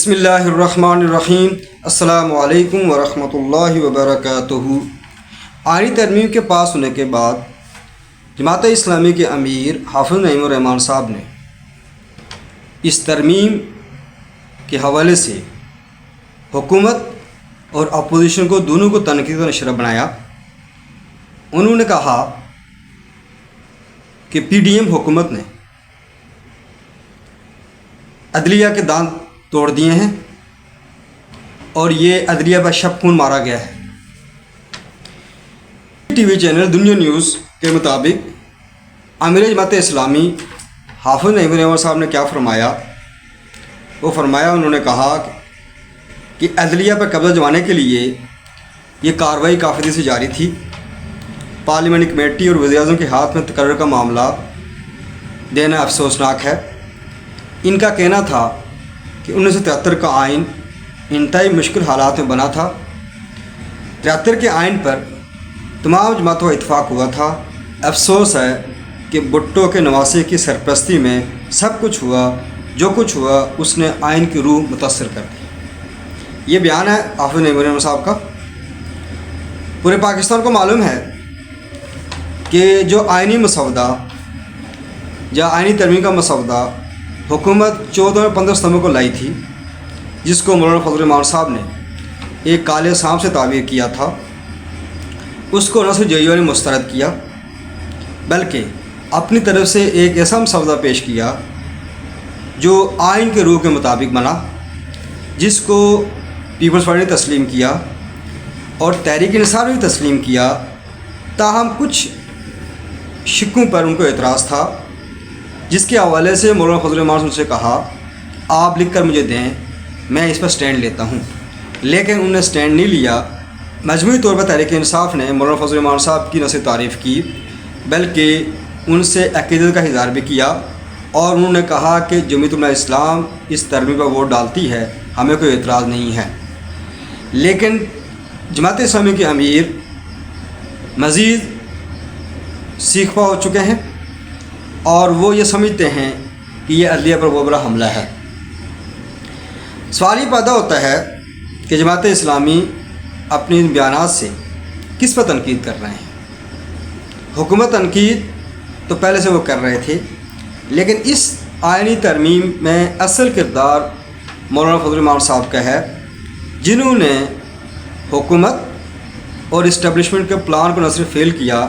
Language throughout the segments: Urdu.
بسم اللہ الرحمن الرحیم۔ السلام علیکم ورحمۃ اللہ وبرکاتہ۔ آئینی ترمیم کے پاس ہونے کے بعد جماعت اسلامی کے امیر حافظ نعیم الرحمان صاحب نے اس ترمیم کے حوالے سے حکومت اور اپوزیشن کو دونوں کو تنقید کا نشرہ بنایا۔ انہوں نے کہا کہ پی ڈی ایم حکومت نے عدلیہ کے دانت توڑ دیے ہیں اور یہ عدلیہ پر شب خون مارا گیا ہے۔ ٹی وی چینل دنیا نیوز کے مطابق امیر جماعت اسلامی حافظ نعیم الرحمان صاحب نے کیا فرمایا؟ وہ فرمایا، انہوں نے کہا کہ عدلیہ پر قبضہ جمانے کے لیے یہ کارروائی کافی دن سے جاری تھی۔ پارلیمنٹ کمیٹی اور وزیر اعظم کے ہاتھ میں تقرر کا معاملہ دینا افسوسناک ہے۔ ان کا کہنا تھا کہ 1973 کا آئین انتہائی مشکل حالات میں بنا تھا۔ 73 کے آئین پر تمام جماعتوں کا اتفاق ہوا تھا۔ افسوس ہے کہ بھٹو کے نواسے کی سرپرستی میں سب کچھ ہوا، جو کچھ ہوا اس نے آئین کی روح متاثر کر دی۔ یہ بیان ہے حافظ نعیم الرحمان صاحب کا۔ پورے پاکستان کو معلوم ہے کہ جو آئینی مسودہ یا آئینی ترمیم کا مسودہ حکومت 14 اور 15 ستمبر کو لائی تھی، جس کو مولانا فضل الرحمان صاحب نے ایک کالے سانپ سے تعبیر کیا تھا، اس کو نہ صرف جے یو نے مسترد کیا بلکہ اپنی طرف سے ایک ایسا مسودہ پیش کیا جو آئین کے روح کے مطابق بنا، جس کو پیپلز پارٹی نے تسلیم کیا اور تحریک انصاف نے بھی تسلیم کیا۔ تاہم کچھ شکوں پر ان کو اعتراض تھا، جس کے حوالے سے مولانا فضل الرحمان سے کہا آپ لکھ کر مجھے دیں، میں اس پر سٹینڈ لیتا ہوں، لیکن انہوں نے سٹینڈ نہیں لیا۔ مجموعی طور پر تحریک انصاف نے مولانا فضل الرحمان صاحب کی نہ صرف تعریف کی بلکہ ان سے عقیدت کا اظہار بھی کیا، اور انہوں نے کہا کہ جمعیت علماء اسلام اس ترمیم پر ووٹ ڈالتی ہے، ہمیں کوئی اعتراض نہیں ہے۔ لیکن جماعت اسلامی کے امیر مزید سیخ پا ہو چکے ہیں اور وہ یہ سمجھتے ہیں کہ یہ عدلیہ پر بہت بڑا حملہ ہے۔ سوال یہ پیدا ہوتا ہے کہ جماعت اسلامی اپنی بیانات سے کس پر تنقید کر رہے ہیں؟ حکومت تنقید تو پہلے سے وہ کر رہے تھے، لیکن اس آئینی ترمیم میں اصل کردار مولانا فضل الرحمان صاحب کا ہے، جنہوں نے حکومت اور اسٹیبلشمنٹ کے پلان کو نہ صرف فیل کیا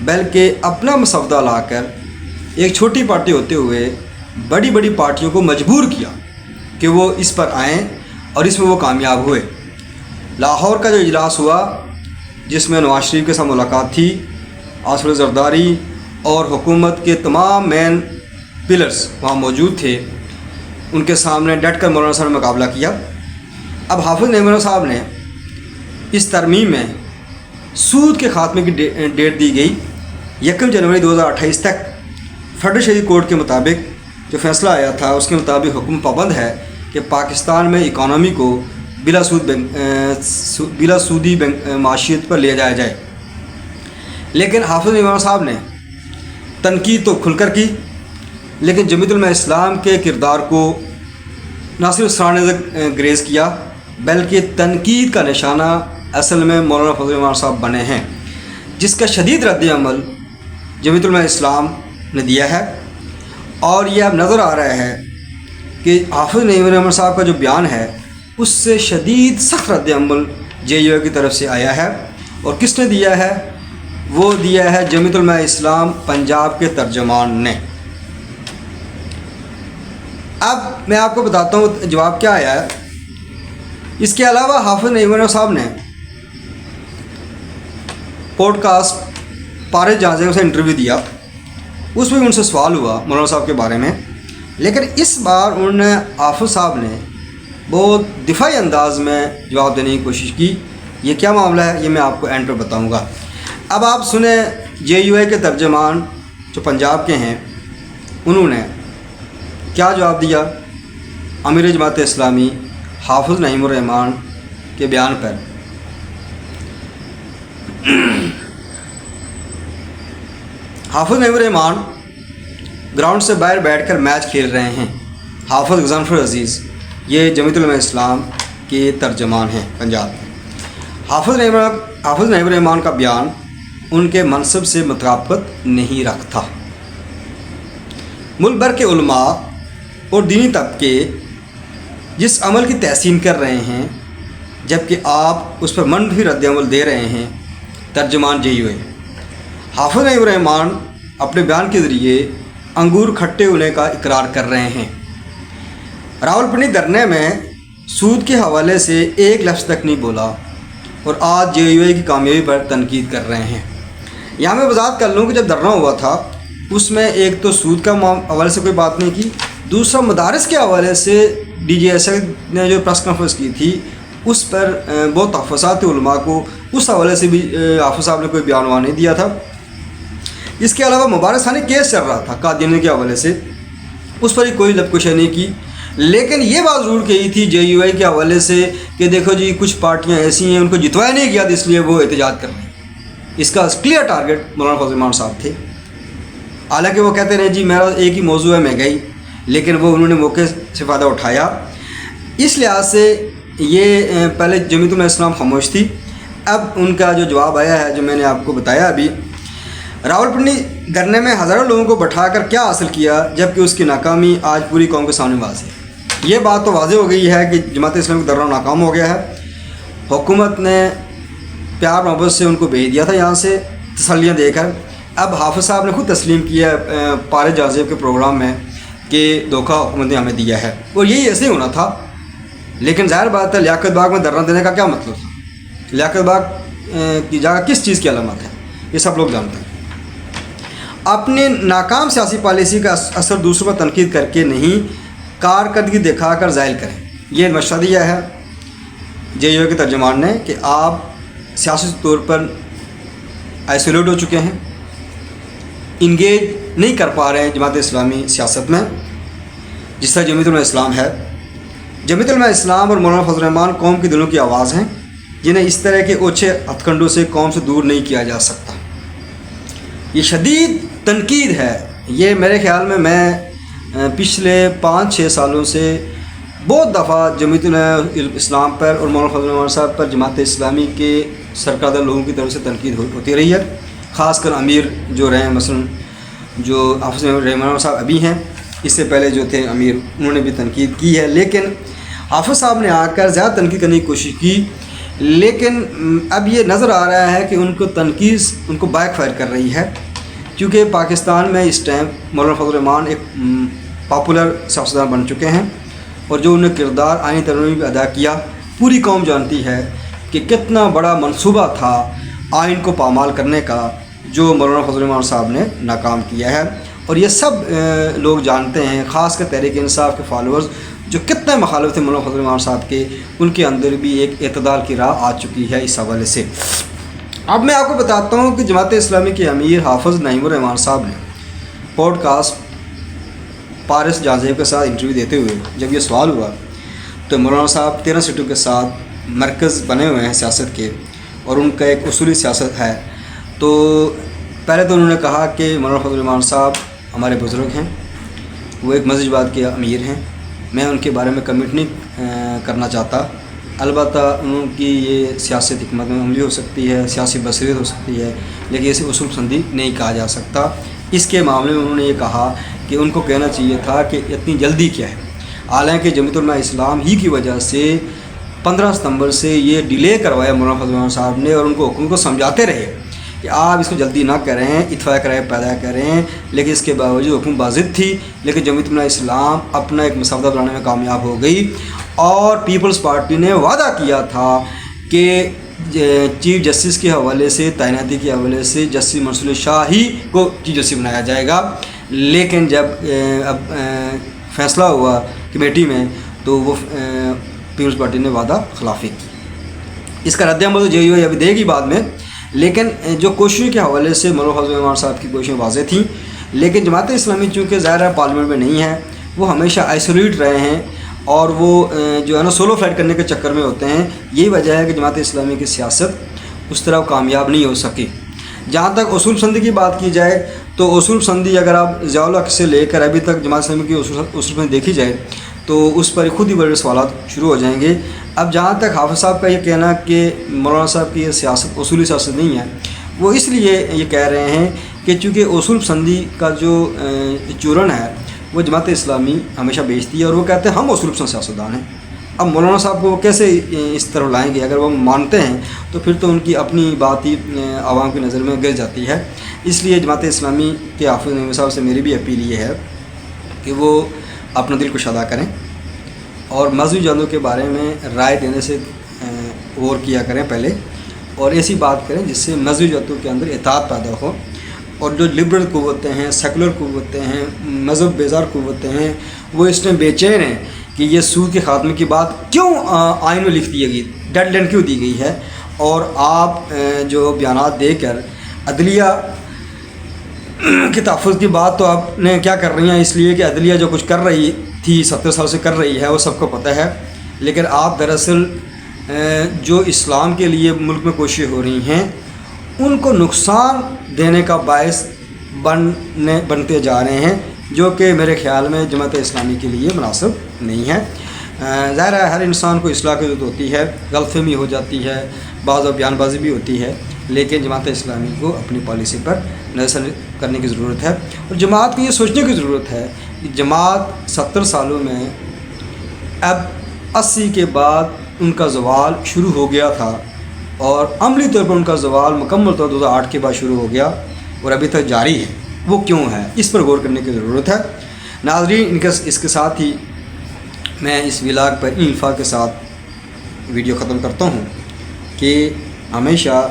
بلکہ اپنا مسودہ لا کر ایک چھوٹی پارٹی ہوتے ہوئے بڑی بڑی پارٹیوں کو مجبور کیا کہ وہ اس پر آئیں، اور اس میں وہ کامیاب ہوئے۔ لاہور کا جو اجلاس ہوا، جس میں نواز شریف کے ساتھ ملاقات تھی، آصف علی زرداری اور حکومت کے تمام مین پلرز وہاں موجود تھے، ان کے سامنے ڈٹ کر مولانا صاحب نے مقابلہ کیا۔ اب حافظ نعیم الرحمان صاحب نے اس ترمیم میں سود کے خاتمے کی ڈیٹ دی گئی 1 جنوری 2028 تک۔ فیڈرل شہری کورٹ کے مطابق جو فیصلہ آیا تھا، اس کے مطابق حکم پابند ہے کہ پاکستان میں اکانومی کو بلا سودی معیشت پر لے جایا جائے۔ لیکن حافظ نعیم صاحب نے تنقید تو کھل کر کی، لیکن جمعیت علماء اسلام کے کردار کو نہ صرف سرانے سے گریز کیا بلکہ تنقید کا نشانہ اصل میں مولانا فضل الرحمان صاحب بنے ہیں، جس کا شدید رد عمل جمعیت علماء اسلام نے دیا ہے۔ اور یہ اب نظر آ رہا ہے کہ حافظ نعیم الرحمان صاحب کا جو بیان ہے اس سے شدید سخت رد عمل جے یو کی طرف سے آیا ہے، اور کس نے دیا ہے؟ وہ دیا ہے جمعیت علماء اسلام پنجاب کے ترجمان نے۔ اب میں آپ کو بتاتا ہوں جواب کیا آیا ہے۔ اس کے علاوہ حافظ نعیم الرحمان صاحب نے پوڈ کاسٹ پارس جہاں سے انٹرویو دیا، اس میں ان سے سوال ہوا مولانا صاحب کے بارے میں، لیکن اس بار انہوں نے حافظ صاحب نے بہت دفاعی انداز میں جواب دینے کی کوشش کی۔ یہ کیا معاملہ ہے یہ میں آپ کو اینڈ پر بتاؤں گا۔ اب آپ سنیں جے یو اے کے ترجمان جو پنجاب کے ہیں، انہوں نے کیا جواب دیا امیر جماعت اسلامی حافظ نعیم الرحمان کے بیان پر۔ حافظ نعیم الرحمان گراؤنڈ سے باہر بیٹھ کر میچ کھیل رہے ہیں۔ حافظ غضنفر عزیز یہ جمیعت علماء اسلام کے ترجمان ہیں پنجاب میں۔ حافظ نعیم الرحمان کا بیان ان کے منصب سے مطابقت نہیں رکھتا۔ ملک بھر کے علماء اور دینی طبقے جس عمل کی تحسین کر رہے ہیں جبکہ آپ اس پر منفی رد عمل دے رہے ہیں، ترجمان JUI حافظ نعیم الرحمان اپنے بیان کے ذریعے انگور کھٹے ہونے کا اقرار کر رہے ہیں۔ راولپنڈی دھرنے میں سود کے حوالے سے ایک لفظ تک نہیں بولا اور آج JUI کی کامیابی پر تنقید کر رہے ہیں۔ یہاں میں وضاحت کر لوں کہ جب دھرنا ہوا تھا اس میں ایک تو سود کا حوالے سے کوئی بات نہیں کی، دوسرا مدارس کے حوالے سے DGSI نے جو پریس کانفرنس کی تھی اس پر بہت تحفظات علماء کو اس حوالے سے بھی حافظ صاحب نے کوئی بیان وہاں نہیں دیا تھا۔ اس کے علاوہ مبارک ثانی کیس چل رہا تھا قادیانی کے حوالے سے، اس پر ہی کوئی لب کشی نہیں کی، لیکن یہ بات ضرور کہی تھی JUI کے حوالے سے کہ دیکھو جی کچھ پارٹیاں ایسی ہیں ان کو جتوایا نہیں گیا اس لیے وہ احتجاج کر رہے ہیں۔ اس کا کلیئر ٹارگٹ مولانا فضل الرحمان صاحب تھے، حالانکہ وہ کہتے رہے جی میرا ایک ہی موضوع ہے میں گئی، لیکن وہ انہوں نے موقع سے فائدہ اٹھایا۔ اس لحاظ سے یہ پہلے جمیعت علماء اسلام خاموش تھی، اب ان کا جو جواب آیا ہے جو میں نے آپ کو بتایا ابھی۔ راولپنڈی دھرنے میں ہزاروں لوگوں کو بٹھا کر کیا حاصل کیا جبکہ اس کی ناکامی آج پوری قوم کے سامنے واضح ہے۔ یہ بات تو واضح ہو گئی ہے کہ جماعت اسلامی کا دھرنا ناکام ہو گیا ہے۔ حکومت نے پیار محبت سے ان کو بھیج دیا تھا یہاں سے تسلیاں دے کر، اب حافظ صاحب نے خود تسلیم کیا پارے جازیب کے پروگرام میں کہ دھوکہ حکومت نے ہمیں دیا ہے اور یہی ایسے ہی ہونا تھا۔ لیکن ظاہر بات ہے لیاقت باغ میں دھرنا دینے کا کیا مطلب تھا؟ لیاقت باغ کی جگہ کس چیز کی علامت ہے یہ سب لوگ جانتے ہیں۔ اپنے ناکام سیاسی پالیسی کا اثر دوسروں پر تنقید کر کے نہیں، کارکردگی دکھا کر ظاہر کریں۔ یہ مشورہ دیا ہے JUI کے ترجمان نے کہ آپ سیاسی طور پر آئسولیٹ ہو چکے ہیں، انگیج نہیں کر پا رہے ہیں جماعت اسلامی سیاست میں جس طرح جمیعت علماء اسلام ہے۔ جمیعت علماء اسلام اور مولانا فضل الرحمان قوم کے دلوں کی آواز ہیں جنہیں اس طرح کے اوچھے ہتھ کنڈوں سے قوم سے دور نہیں کیا جا سکتا۔ یہ شدید تنقید ہے۔ یہ میرے خیال میں پچھلے 5-6 سالوں سے بہت دفعہ جمیعت علماء اسلام پر اور مولانا فضل الرحمان صاحب پر جماعت اسلامی کے سرکردہ لوگوں کی طرف سے تنقید ہوتی رہی ہے، خاص کر امیر جو رہے ہیں، مثلا جو حافظ نعیم الرحمان صاحب ابھی ہیں، اس سے پہلے جو تھے امیر انہوں نے بھی تنقید کی ہے، لیکن حافظ صاحب نے آ کر زیادہ تنقید کرنے کی کوشش کی، لیکن اب یہ نظر آ رہا ہے کہ ان کو تنقید ان کو بیک فائر کر رہی ہے، کیونکہ پاکستان میں اس ٹائم مولانا فضل الرحمان ایک پاپولر سیاستدان بن چکے ہیں اور جو انہوں نے کردار آئینی ترمیم میں ادا کیا، پوری قوم جانتی ہے کہ کتنا بڑا منصوبہ تھا آئین کو پامال کرنے کا جو مولانا فضل الرحمان صاحب نے ناکام کیا ہے، اور یہ سب لوگ جانتے ہیں، خاص کر تحریک انصاف کے فالوورز جو کتنے مخالف تھے مولانا فضل الرحمان صاحب کے، ان کے اندر بھی ایک اعتدال کی راہ آ چکی ہے اس حوالے سے۔ اب میں آپ کو بتاتا ہوں کہ جماعت اسلامی کے امیر حافظ نعیم الرحمان صاحب نے پوڈ کاسٹ پارس جازیب کے ساتھ انٹرویو دیتے ہوئے جب یہ سوال ہوا تو مولانا صاحب 13 سیٹوں کے ساتھ مرکز بنے ہوئے ہیں سیاست کے اور ان کا ایک اصولی سیاست ہے، تو پہلے تو انہوں نے کہا کہ مولانا فضل الرحمان صاحب ہمارے بزرگ ہیں، وہ ایک مزج بات کے امیر ہیں، میں ان کے بارے میں کمنٹ نہیں کرنا چاہتا، البتہ ان کی یہ سیاست حکمت عملی ہو سکتی ہے، سیاسی بصیرت ہو سکتی ہے، لیکن اسے اصول پسندی نہیں کہا جا سکتا۔ اس کے معاملے میں انہوں نے یہ کہا کہ ان کو کہنا چاہیے تھا کہ اتنی جلدی کیا ہے، حالانکہ جمیعت علماء اسلام ہی کی وجہ سے 15 ستمبر سے یہ ڈیلے کروایا مولانا فضل الرحمان صاحب نے، اور ان کو حکومت کو سمجھاتے رہے کہ آپ اس کو جلدی نہ کریں، اتفاق رائے پیدا کریں، لیکن اس کے باوجود حکومت بازد تھی، لیکن جمیعت علماء اسلام اپنا ایک مسودہ بنانے میں کامیاب ہو گئی، اور پیپلز پارٹی نے وعدہ کیا تھا کہ چیف جسٹس کے حوالے سے، تعیناتی کے حوالے سے جسٹس منصور شاہ ہی کو چیف جسٹس بنایا جائے گا، لیکن جب اب فیصلہ ہوا کمیٹی میں تو وہ پیپلز پارٹی نے وعدہ خلافی کی۔ اس کا رد عمل تو JUI ابھی دے گی بعد میں، لیکن جو کوششوں کے حوالے سے مولانا فضل الرحمان صاحب کی کوششیں واضح تھیں، لیکن جماعت اسلامی چونکہ ظاہر ہے پارلیمنٹ میں نہیں ہے، وہ ہمیشہ آئسولیٹ رہے ہیں اور وہ جو ہے نا سولو فائٹ کرنے کے چکر میں ہوتے ہیں۔ یہی وجہ ہے کہ جماعت اسلامی کی سیاست اس طرح کامیاب نہیں ہو سکی۔ جہاں تک اصول پسندی کی بات کی جائے تو اصول پسندی اگر آپ ضیاء الحق سے لے کر ابھی تک جماعت اسلامی کی اصول پسندی دیکھی جائے تو اس پر خود ہی بڑے سوالات شروع ہو جائیں گے۔ اب جہاں تک حافظ صاحب کا یہ کہنا کہ مولانا صاحب کی یہ سیاست اصولی سیاست نہیں ہے، وہ اس لیے یہ کہہ رہے ہیں کہ چونکہ اصول پسندی کا جو چورن ہے وہ جماعت اسلامی ہمیشہ بیچتی ہے، اور وہ کہتے ہیں ہم اصول پسند سیاستدان ہیں۔ اب مولانا صاحب کو وہ کیسے اس طرح لائیں گے؟ اگر وہ مانتے ہیں تو پھر تو ان کی اپنی بات ہی عوام کی نظر میں گر جاتی ہے۔ اس لیے جماعت اسلامی کے حافظ نعیمی صاحب سے میری بھی اپیل یہ ہے کہ وہ اپنا دل کشادہ کریں اور مذہبی جنگوں کے بارے میں رائے دینے سے غور کیا کریں پہلے، اور ایسی بات کریں جس سے مذہبی جماعتوں کے اندر اطاعت پیدا ہو، اور جو لبرل قوتیں ہیں، سیکولر قوتیں ہیں، مذہب بیزار قوتیں ہیں، وہ اس میں بے چین ہیں کہ یہ سود کے خاتمے کی بات کیوں آئین میں لکھ دی گئی، ڈیڈ لائن کیوں دی گئی ہے، اور آپ جو بیانات دے کر عدلیہ کے تحفظ کی بات تو آپ نے کیا کر رہی ہیں، اس لیے کہ عدلیہ جو کچھ کر رہی تھی 70 سال سے کر رہی ہے وہ سب کو پتہ ہے، لیکن آپ دراصل جو اسلام کے لیے ملک میں کوششیں ہو رہی ہیں ان کو نقصان دینے کا باعث بنتے جا رہے ہیں، جو کہ میرے خیال میں جماعت اسلامی کے لیے مناسب نہیں ہے۔ ظاہر ہے ہر انسان کو اصلاح کی ضرورت ہوتی ہے، غلط فہمی ہو جاتی ہے، بعض اور بیان بازی بھی ہوتی ہے، لیکن جماعت اسلامی کو اپنی پالیسی پر نظر کرنے کی ضرورت ہے، اور جماعت کو یہ سوچنے کی ضرورت ہے کہ جماعت 70 سالوں میں اب 80 کے بعد ان کا زوال شروع ہو گیا تھا، اور عملی طور پر ان کا زوال مکمل طور 2008 کے بعد شروع ہو گیا اور ابھی تک جاری ہے۔ وہ کیوں ہے؟ اس پر غور کرنے کی ضرورت ہے۔ ناظرین، اس کے ساتھ ہی میں اس ولاگ پر ان الفاظ کے ساتھ ویڈیو ختم کرتا ہوں کہ ہمیشہ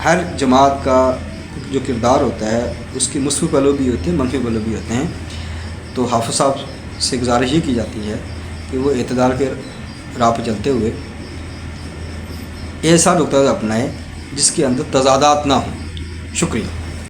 ہر جماعت کا جو کردار ہوتا ہے اس کی مثبت پہلو بھی ہوتے ہیں، منفی پہلو بھی ہوتے ہیں، تو حافظ صاحب سے گزارش یہ کی جاتی ہے کہ وہ اعتدال کے راہ پہ چلتے ہوئے ایسا نقطہ اپنائے جس کے اندر تضادات نہ ہوں۔ شکریہ۔